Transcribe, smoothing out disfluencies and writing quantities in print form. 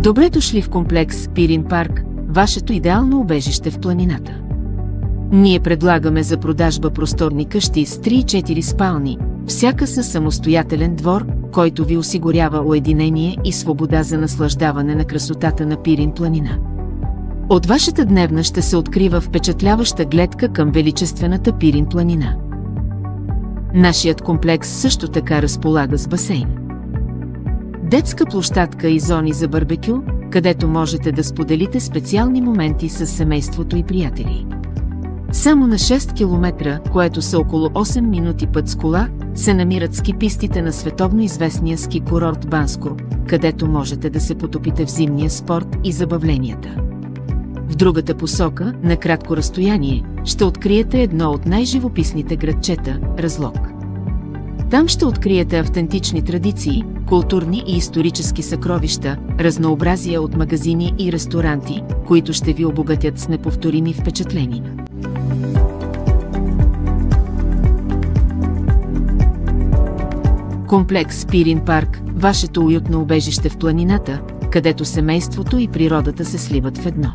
Добре дошли в комплекс Пирин парк, вашето идеално убежище в планината. Ние предлагаме за продажба просторни къщи с 3 и 4 спални, всяка със самостоятелен двор, който ви осигурява уединение и свобода за наслаждаване на красотата на Пирин планина. От вашата дневна ще се открива впечатляваща гледка към величествената Пирин планина. Нашият комплекс също така разполага с басейн, детска площадка и зони за барбекю, където можете да споделите специални моменти с семейството и приятели. Само на 6 км, което са около 8 минути път с кола, се намират ски пистите на световно известния ски курорт Банско, където можете да се потопите в зимния спорт и забавленията. В другата посока, на кратко разстояние, ще откриете едно от най-живописните градчета – Разлог. Там ще откриете автентични традиции, културни и исторически съкровища, разнообразие от магазини и ресторанти, които ще ви обогатят с неповторими впечатления. Комплекс Пирин парк, вашето уютно убежище в планината, където семейството и природата се сливат в едно.